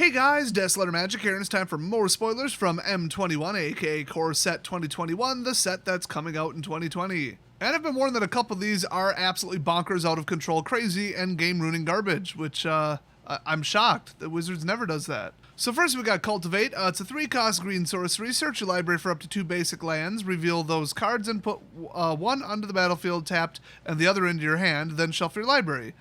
Hey guys, Desolator Magic here, and it's time for more spoilers from M21, aka Core Set 2021, the set that's coming out in 2020. And I've been warned that a couple of these are absolutely bonkers, out of control, crazy, and game-ruining garbage, which, I'm shocked that Wizards never does that. So first we got Cultivate. It's a 3-cost green sorcery. Search your library for up to 2 basic lands, reveal those cards, and put one onto the battlefield tapped and the other into your hand, then shuffle your library.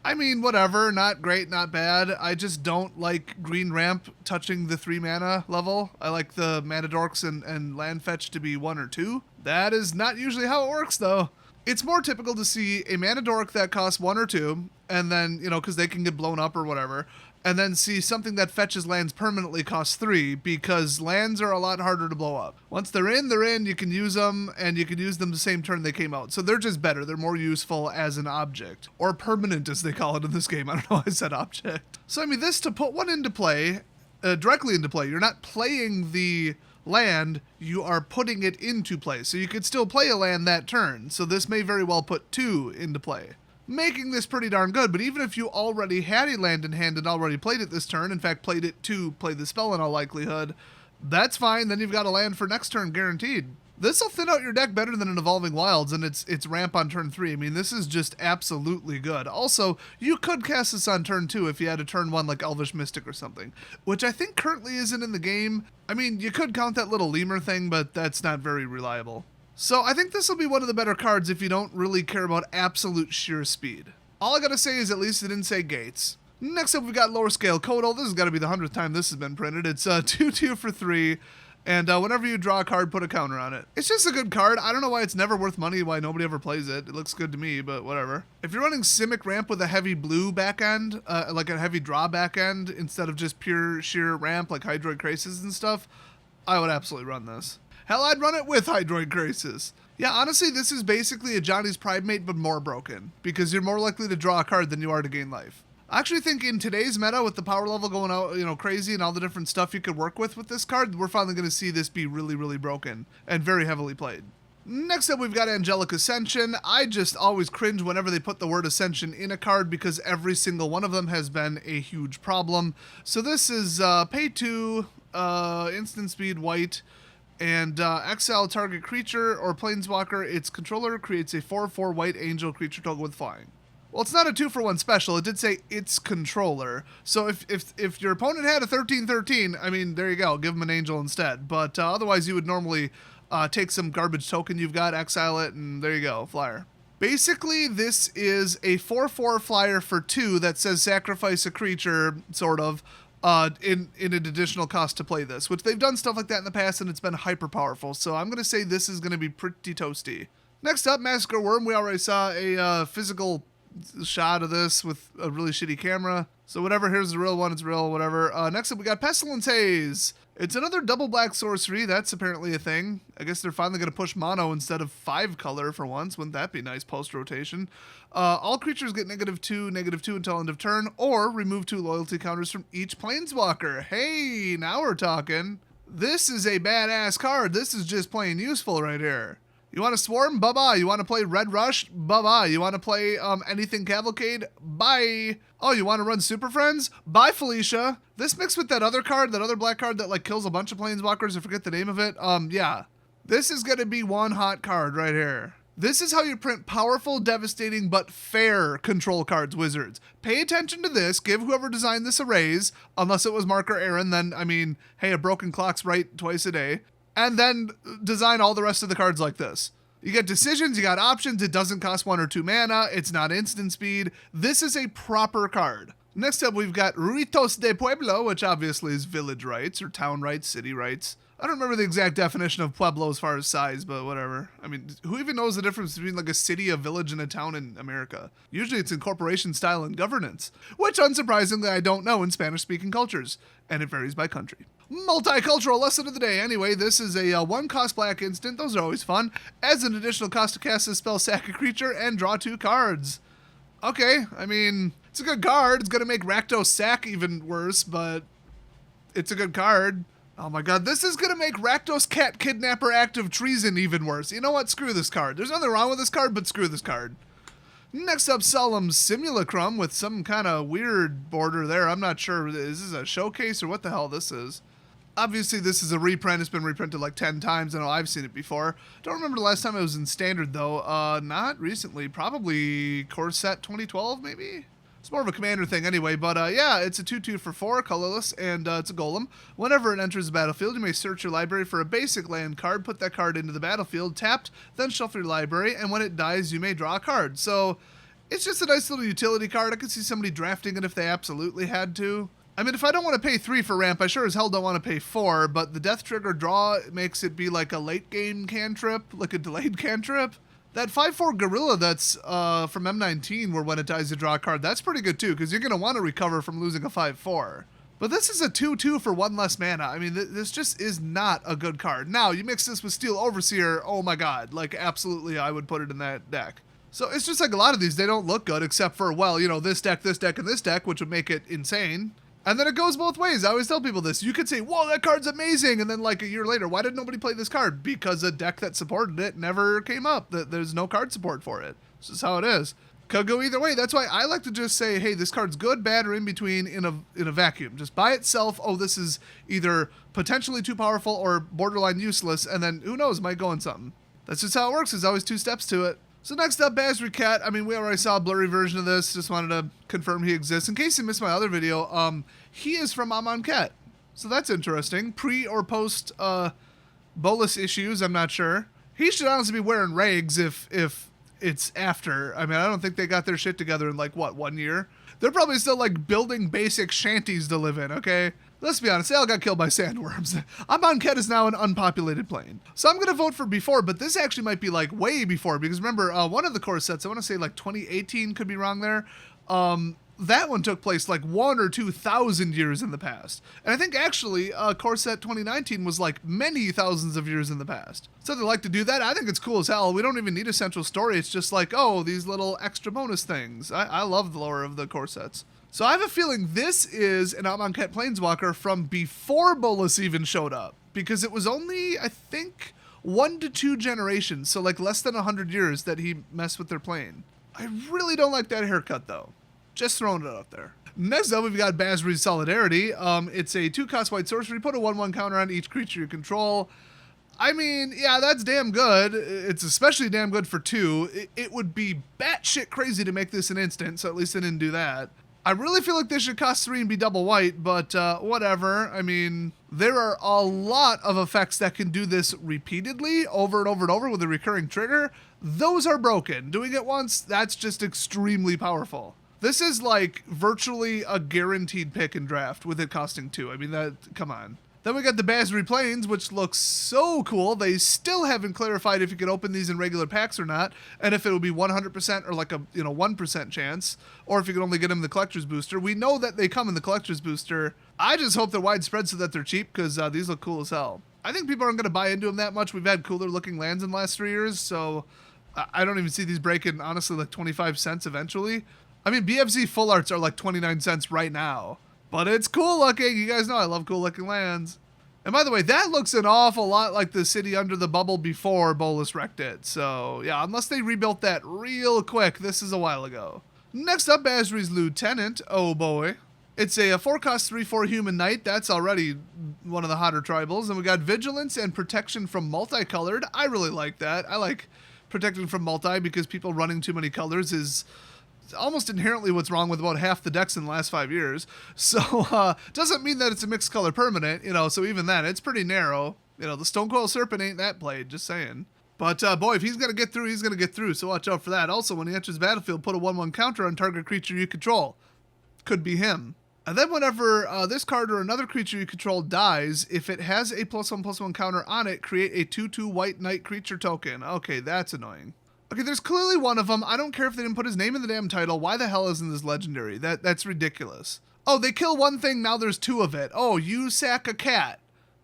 I mean, whatever, not great, not bad. I just don't like green ramp touching the 3 mana level. I like the mana dorks and land fetch to be 1 or 2. That is not usually how it works, though. It's more typical to see a mana dork that costs 1 or 2, and then, you know, because they can get blown up or whatever, and then see something that fetches lands permanently costs 3, because lands are a lot harder to blow up. Once they're in, you can use them, and you can use them the same turn they came out. So they're just better. They're more useful as an object. Or permanent, as they call it in this game. I don't know why I said object. So, I mean, this, to put one into play, directly into play, you're not playing the land, you are putting it into play. So you could still play a land that turn. So this may very well put 2 into play, making this pretty darn good. But even if you already had a land in hand and already played it this turn, in fact played it to play the spell in all likelihood, that's fine. Then you've got a land for next turn guaranteed. This will thin out your deck better than an Evolving Wilds, and it's ramp on turn 3. I mean, this is just absolutely good. Also, you could cast this on turn 2 if you had a turn 1 like Elvish Mystic or something, which I think currently isn't in the game. I mean, you could count that little lemur thing, but that's not very reliable. So I think this will be one of the better cards if you don't really care about absolute sheer speed. All I gotta say is at least it didn't say gates. Next up, we've got Lower Scale Codal. This has got to be the 100th time this has been printed. It's 2/2 for 3. And whenever you draw a card, put a counter on it. It's just a good card. I don't know why it's never worth money, why nobody ever plays it. It looks good to me, but whatever. If you're running Simic Ramp with a heavy blue back end, like a heavy draw back end, instead of just pure sheer ramp like Hydroid Krasis and stuff, I would absolutely run this. Hell, I'd run it with Hydroid Krasis. Yeah, honestly, this is basically a Johnny's Primate, but more broken, because you're more likely to draw a card than you are to gain life. I actually think in today's meta, with the power level going out, you know, crazy and all the different stuff you could work with this card, we're finally going to see this be really, really broken and very heavily played. Next up, we've got Angelic Ascension. I just always cringe whenever they put the word Ascension in a card, because every single one of them has been a huge problem. So this is pay 2, instant speed, white, and exile target creature or planeswalker. Its controller creates a 4/4 white angel creature token with flying. Well, it's not a 2-for-1 special. It did say its controller. So if your opponent had a 13/13, I mean, there you go. Give them an angel instead. But otherwise, you would normally take some garbage token you've got, exile it, and there you go, flyer. Basically, this is a 4/4 flyer for 2 that says sacrifice a creature, sort of, in an additional cost to play this, which they've done stuff like that in the past, and it's been hyper powerful. So I'm going to say this is going to be pretty toasty. Next up, Massacre Worm. We already saw a physical shot of this with a really shitty camera. So whatever, here's the real one, it's real, whatever. Next up, we got Pestilence Haze. It's another double black sorcery. That's apparently a thing. I guess they're finally going to push mono instead of 5 color for once. Wouldn't that be nice post-rotation? All creatures get -2 until end of turn, or remove 2 loyalty counters from each planeswalker. Hey, now we're talking. This is a badass card. This is just plain useful right here. You want to Swarm? Bye-bye. You want to play Red Rush? Bye-bye. You want to play anything Cavalcade? Bye. Oh, you want to run Super Friends? Bye, Felicia. This mixed with that other card, that other black card that like kills a bunch of planeswalkers, I forget the name of it. Yeah. This is going to be one hot card right here. This is how you print powerful, devastating, but fair control cards, Wizards. Pay attention to this. Give whoever designed this a raise. Unless it was Mark or Aaron, then, I mean, hey, a broken clock's right twice a day. And then design all the rest of the cards like this. You get decisions, you got options, it doesn't cost 1 or 2 mana, it's not instant speed. This is a proper card. Next up, we've got Ritos de Pueblo, which obviously is village rights, or town rights, city rights. I don't remember the exact definition of Pueblo as far as size, but whatever. I mean, who even knows the difference between like a city, a village, and a town in America? Usually it's in corporation style and governance, which unsurprisingly I don't know in Spanish-speaking cultures, and it varies by country. Multicultural lesson of the day. Anyway, this is a 1-cost black instant. Those are always fun. Adds an additional cost to cast this spell, sack a creature, and draw 2 cards. Okay, I mean, it's a good card. It's going to make Rakdos sack even worse, but it's a good card. Oh my god, this is going to make Rakdos Cat Kidnapper Act of Treason even worse. You know what? Screw this card. There's nothing wrong with this card, but screw this card. Next up, solemn simulacrum with some kind of weird border there. I'm not sure. Is this a showcase or what the hell this is? Obviously, this is a reprint. It's been reprinted like 10 times. I know I've seen it before. Don't remember the last time it was in standard, though. Not recently. Probably core set 2012, maybe? It's more of a commander thing anyway, but yeah, it's a 2/2 for 4, colorless, and it's a golem. Whenever it enters the battlefield, you may search your library for a basic land card, put that card into the battlefield, tapped, then shuffle your library, and when it dies, you may draw a card. So it's just a nice little utility card. I could see somebody drafting it if they absolutely had to. I mean, if I don't want to pay 3 for ramp, I sure as hell don't want to pay 4, but the death trigger draw makes it be like a late game cantrip, like a delayed cantrip. That 5/4 gorilla that's from M19, where when it dies you draw a card, that's pretty good too, because you're going to want to recover from losing a 5/4. But this is a 2/2 for 1 less mana. I mean, this just is not a good card. Now, you mix this with Steel Overseer, oh my god, like absolutely I would put it in that deck. So it's just like a lot of these, they don't look good except for, well, you know, this deck, and this deck, which would make it insane. And then it goes both ways. I always tell people this. You could say, whoa, that card's amazing. And then like a year later, why did nobody play this card? Because a deck that supported it never came up. There's no card support for it. This is how it is. Could go either way. That's why I like to just say, hey, this card's good, bad, or in between in a vacuum. Just by itself, oh, this is either potentially too powerful or borderline useless. And then who knows, might go in something. That's just how it works. There's always 2 steps to it. So next up, Basri Cat. I mean, we already saw a blurry version of this. Just wanted to confirm he exists. In case you missed my other video, he is from Aaaand Cat. So that's interesting. Pre or post bolus issues, I'm not sure. He should honestly be wearing rags if it's after. I mean, I don't think they got their shit together in like, what, 1 year? They're probably still like building basic shanties to live in, okay? Let's be honest, they all got killed by sandworms. Aaaand Cat is now an unpopulated plane. So I'm going to vote for before, but this actually might be like way before, because remember, one of the core sets, I want to say like 2018, could be wrong there, that one took place like 1,000 or 2,000 years in the past. And I think actually core set 2019 was like many thousands of years in the past. So they like to do that. I think it's cool as hell. We don't even need a central story. It's just like, oh, these little extra bonus things. I love the lore of the core sets. So I have a feeling this is an Aaaand Cat Planeswalker from before Bolus even showed up. Because it was only, I think, 1 to 2 generations, so like less than 100 years that he messed with their plane. I really don't like that haircut though. Just throwing it out there. Next up, we've got Basri's Solidarity. It's a 2-cost white sorcery. Put a 1/1 counter on each creature you control. I mean, yeah, that's damn good. It's especially damn good for 2. It would be batshit crazy to make this an instant, so at least I didn't do that. I really feel like this should cost 3 and be double white, but whatever. I mean, there are a lot of effects that can do this repeatedly, over and over and over with a recurring trigger. Those are broken. Doing it once, that's just extremely powerful. This is like virtually a guaranteed pick in draft with it costing 2. I mean, come on. Then we got the Basri Plains, which looks so cool. They still haven't clarified if you can open these in regular packs or not, and if it would be 100% or like a 1% chance, or if you can only get them in the Collector's Booster. We know that they come in the Collector's Booster. I just hope they're widespread so that they're cheap, because these look cool as hell. I think people aren't going to buy into them that much. We've had cooler looking lands in the last 3 years, so I don't even see these breaking, honestly, like 25 cents eventually. I mean, BFZ full arts are like 29 cents right now. But it's cool looking. You guys know I love cool looking lands. And by the way, that looks an awful lot like the city under the bubble before Bolus wrecked it. So yeah, unless they rebuilt that real quick, this is a while ago. Next up, Basri's Lieutenant. Oh boy. It's a 4-cost 3/4 human knight. That's already one of the hotter tribals. And we got Vigilance and Protection from Multicolored. I really like that. I like Protecting from Multi because people running too many colors is almost inherently what's wrong with about half the decks in the last 5 years. So, doesn't mean that it's a mixed color permanent, so even then, it's pretty narrow. The Stonecoil Serpent ain't that played, just saying. But, boy, if he's going to get through, he's going to get through, so watch out for that. Also, when he enters the battlefield, put a 1/1 counter on target creature you control. Could be him. And then whenever this card or another creature you control dies, if it has a +1/+1 counter on it, create a 2/2 white knight creature token. Okay, that's annoying. Okay, there's clearly one of them. I don't care if they didn't put his name in the damn title. Why the hell isn't this legendary? That's ridiculous. Oh, they kill one thing, now there's 2 of it. Oh, you sack a cat.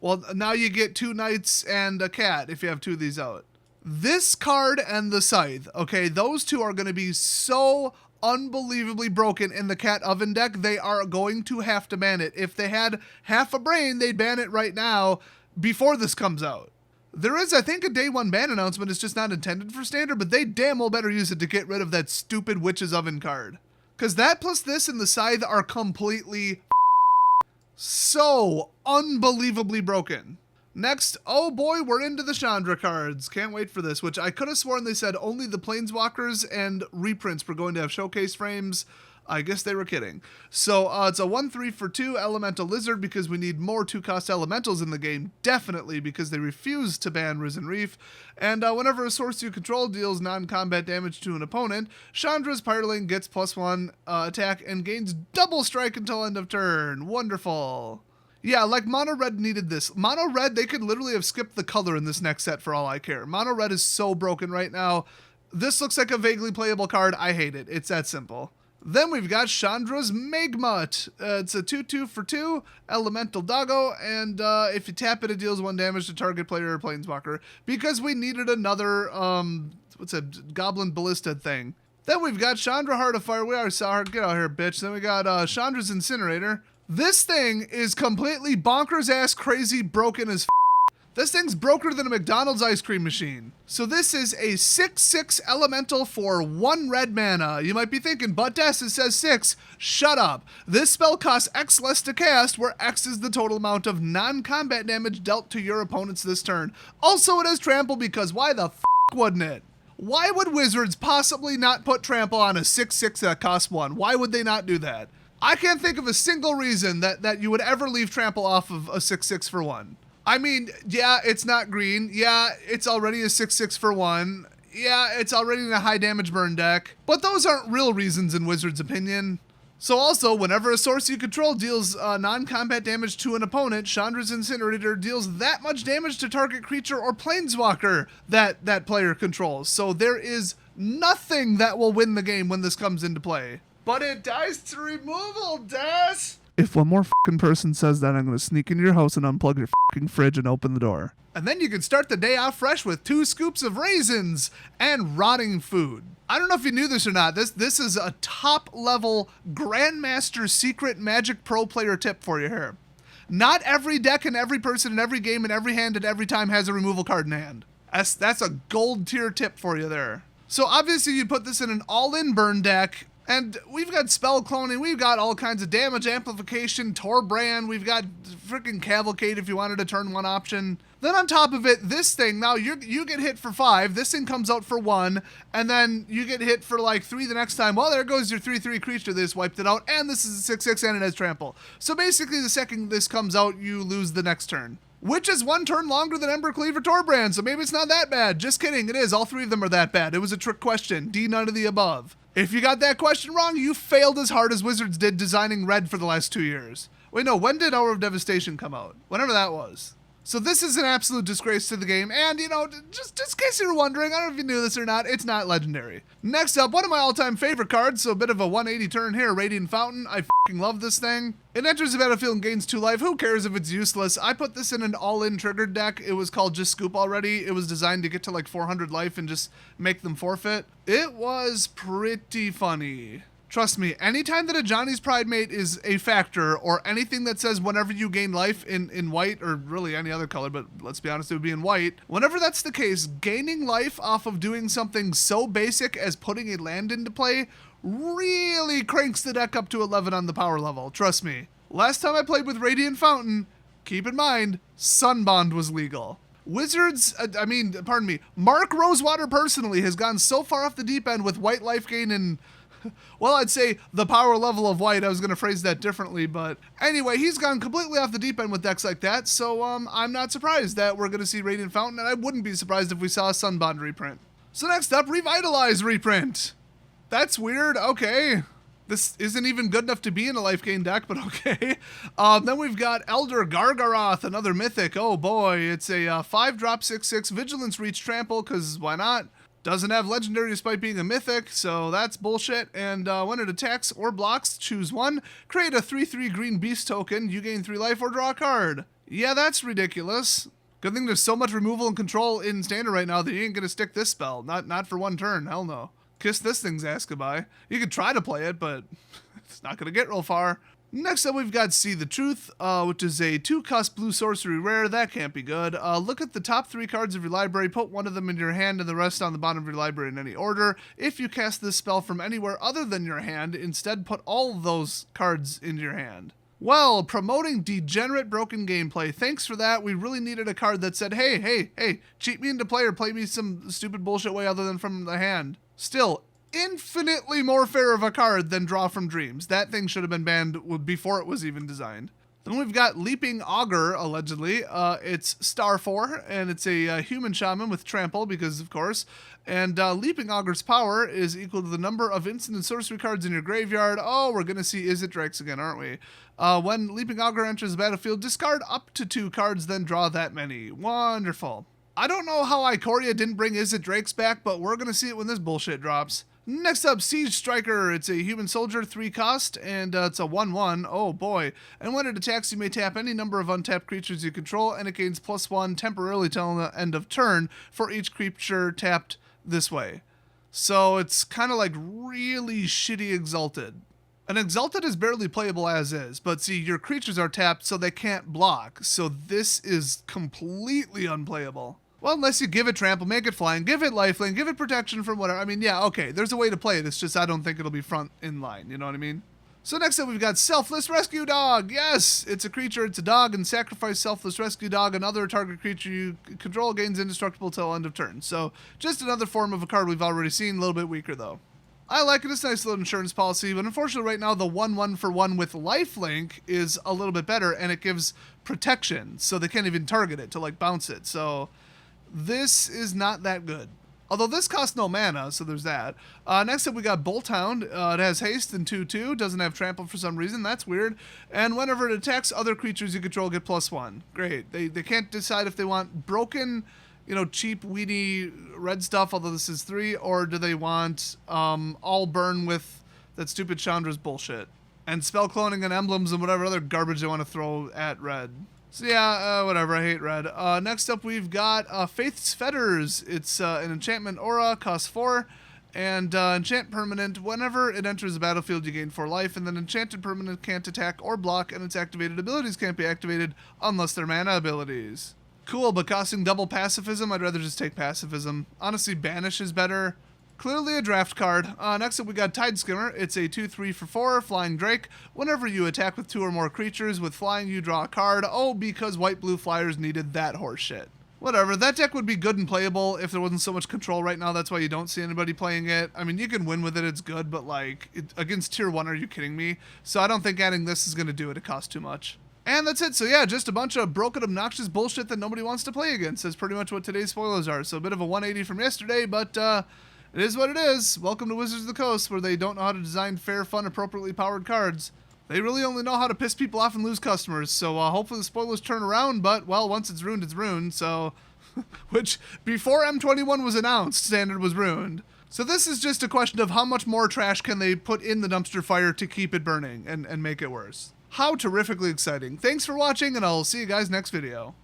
Well, now you get 2 knights and a cat if you have 2 of these out. This card and the Scythe, okay, those 2 are going to be so unbelievably broken in the Cat Oven deck, they are going to have to ban it. If they had half a brain, they'd ban it right now before this comes out. There is, I think, a day one ban announcement. It's just not intended for standard, but they damn well better use it to get rid of that stupid Witch's Oven card. Because that plus this and the Scythe are completely so unbelievably broken. Next, oh boy, we're into the Shondra cards. Can't wait for this, which I could have sworn they said only the Planeswalkers and reprints were going to have showcase frames. I guess they were kidding. So it's a 1/3 for 2 Elemental Lizard because we need more 2-cost elementals in the game, definitely, because they refuse to ban Risen Reef. And whenever a source you control deals non-combat damage to an opponent, Shondra's Pyroling gets +1 attack and gains double strike until end of turn. Wonderful. Yeah, like Mono Red needed this. Mono Red, they could literally have skipped the color in this next set for all I care. Mono Red is so broken right now. This looks like a vaguely playable card. I hate it. It's that simple. Then we've got Shondra's Magmut. It's a 2/2 for 2 Elemental Doggo, and if you tap it, it deals 1 damage to target player or Planeswalker, because we needed another, what's a Goblin Ballista thing. Then we've got Shondra Heart of Fire. We already saw her. Get out here, bitch. Then we got Chandra's Incinerator. This thing is completely bonkers ass crazy broken as f. This thing's broker than a McDonald's ice cream machine. So this is a 6/6 elemental for 1 red mana. You might be thinking, but Des, it says 6. Shut up. This spell costs X less to cast, where X is the total amount of non-combat damage dealt to your opponents this turn. Also, it has trample because why the f wouldn't it? Why would Wizards possibly not put trample on a 6/6 that costs 1? Why would they not do that? I can't think of a single reason that you would ever leave trample off of a 6/6 for 1. I mean, yeah, it's not green. Yeah, it's already a 6/6 for 1. Yeah, it's already in a high damage burn deck. But those aren't real reasons in Wizards' opinion. So also, whenever a source you control deals non-combat damage to an opponent, Chandra's Incinerator deals that much damage to target creature or planeswalker that player controls. So there is nothing that will win the game when this comes into play. But it dies to removal, Des! If one more fucking person says that, I'm going to sneak into your house and unplug your fucking fridge and open the door. And then you can start the day off fresh with 2 scoops of raisins and rotting food. I don't know if you knew this or not. This is a top-level Grandmaster Secret Magic Pro player tip for you here. Not every deck and every person in every game and every hand at every time has a removal card in hand. That's a gold tier tip for you there. So obviously you put this in an all-in burn deck. And we've got spell cloning, we've got all kinds of damage amplification, Torbrand, we've got freaking Cavalcade if you wanted a turn 1 option. Then on top of it, this thing, now you get hit for 5, this thing comes out for 1, and then you get hit for like 3 the next time. Well, there goes your 3/3 creature that just wiped it out, and this is a 6/6 and it has trample. So basically the second this comes out, you lose the next turn. Which is 1 turn longer than Embercleave or Torbrand, so maybe it's not that bad. Just kidding, it is. All 3 of them are that bad. It was a trick question. D, none of the above. If you got that question wrong, you failed as hard as Wizards did designing red for the last 2 years. Wait, no, when did Hour of Devastation come out? Whenever that was. So this is an absolute disgrace to the game, and, you know, just in case you were wondering, I don't know if you knew this or not, it's not legendary. Next up, one of my all-time favorite cards, so a bit of a 180 turn here, Radiant Fountain. I f***ing love this thing. It enters the battlefield and gains 2 life. Who cares if it's useless? I put this in an all-in triggered deck. It was called Just Scoop already. It was designed to get to like 400 life and just make them forfeit. It was pretty funny. Trust me, anytime that a Johnny's Pride Mate is a factor, or anything that says whenever you gain life in white, or really any other color, but let's be honest, it would be in white. Whenever that's the case, gaining life off of doing something so basic as putting a land into play really cranks the deck up to 11 on the power level. Trust me. Last time I played with Radiant Fountain, keep in mind, Sunbond was legal. Wizards, Mark Rosewater personally has gone so far off the deep end with white life gain and, well, I'd say the power level of white. I was going to phrase that differently, but anyway, he's gone completely off the deep end with decks like that, so I'm not surprised that we're going to see Radiant Fountain, and I wouldn't be surprised if we saw a Sunbond reprint. So next up, Revitalize reprint. That's weird, okay. This isn't even good enough to be in a life gain deck, but okay. Then we've got Elder Gargaroth, another mythic. Oh boy, it's a 5-drop 6/6 Vigilance Reach Trample, because why not? Doesn't have legendary despite being a mythic, so that's bullshit. And when it attacks or blocks, choose 1. Create a 3/3 green beast token. You gain 3 life or draw a card. Yeah, that's ridiculous. Good thing there's so much removal and control in standard right now that you ain't gonna stick this spell. Not for 1 turn, hell no. Kiss this thing's ass goodbye. You could try to play it, but it's not gonna get real far. Next up, we've got See the Truth, which is a 2-cost blue sorcery rare. That can't be good. Look at the top 3 cards of your library, put one of them in your hand and the rest on the bottom of your library in any order. If you cast this spell from anywhere other than your hand, instead put all those cards into your hand. Well, promoting degenerate broken gameplay. Thanks for that. We really needed a card that said, hey, cheat me into play or play me some stupid bullshit way other than from the hand. Still, infinitely more fair of a card than Draw from Dreams. That thing should have been banned before it was even designed. Then we've got Leaping Augur, allegedly. It's star 4, and it's a human shaman with trample, because of course. And Leaping Augur's power is equal to the number of instant and sorcery cards in your graveyard. Oh, we're going to see Izzet Drakes again, aren't we? When Leaping Augur enters the battlefield, discard up to 2 cards, then draw that many. Wonderful. I don't know how Ikoria didn't bring Izzet Drakes back, but we're going to see it when this bullshit drops. Next up, Siege Striker. It's a human soldier, 3 cost, and it's a 1/1. Oh boy. And when it attacks, you may tap any number of untapped creatures you control, and it gains +1 temporarily till the end of turn for each creature tapped this way. So it's kind of like really shitty Exalted. An Exalted is barely playable as is, but see, your creatures are tapped so they can't block, so this is completely unplayable. Well, unless you give it trample, make it flying, give it lifelink, give it protection from whatever. I mean, yeah, okay, there's a way to play it. It's just I don't think it'll be front in line, you know what I mean? So next up, we've got Selfless Rescue Dog. Yes, it's a creature, it's a dog, and sacrifice Selfless Rescue Dog. Another target creature you control gains indestructible till end of turn. So just another form of a card we've already seen, a little bit weaker though. I like it, it's a nice little insurance policy, but unfortunately right now the 1/1 for 1 with lifelink is a little bit better, and it gives protection, so they can't even target it to like bounce it. So this is not that good. Although this costs no mana, so there's that. Next up, we got Bolthound. It has haste and 2/2. Doesn't have trample for some reason. That's weird. And whenever it attacks, other creatures you control get +1. Great. They can't decide if they want broken, you know, cheap, weedy red stuff, although this is 3, or do they want all burn with that stupid Shondra's bullshit. And spell cloning and emblems and whatever other garbage they want to throw at red. So yeah, whatever, I hate red. Next up, we've got Faith's Fetters. It's an enchantment aura, costs 4, and enchant permanent. Whenever it enters the battlefield, you gain 4 life, and then enchanted permanent can't attack or block, and its activated abilities can't be activated unless they're mana abilities. Cool, but costing double pacifism, I'd rather just take pacifism. Honestly, Banish is better. Clearly a draft card. Next up, we got Tide Skimmer. It's a 2/3 for 4, Flying Drake. Whenever you attack with 2 or more creatures with flying, you draw a card. Oh, because white-blue flyers needed that horse shit. Whatever, that deck would be good and playable if there wasn't so much control right now. That's why you don't see anybody playing it. I mean, you can win with it, it's good, but like, against tier 1, are you kidding me? So I don't think adding this is going to do it. It costs too much. And that's it. So yeah, just a bunch of broken, obnoxious bullshit that nobody wants to play against. That's pretty much what today's spoilers are. So a bit of a 180 from yesterday, but it is what it is. Welcome to Wizards of the Coast, where they don't know how to design fair, fun, appropriately powered cards. They really only know how to piss people off and lose customers, so hopefully the spoilers turn around, but, well, once it's ruined, so... Which, before M21 was announced, Standard was ruined. So this is just a question of how much more trash can they put in the dumpster fire to keep it burning and make it worse. How terrifically exciting. Thanks for watching, and I'll see you guys next video.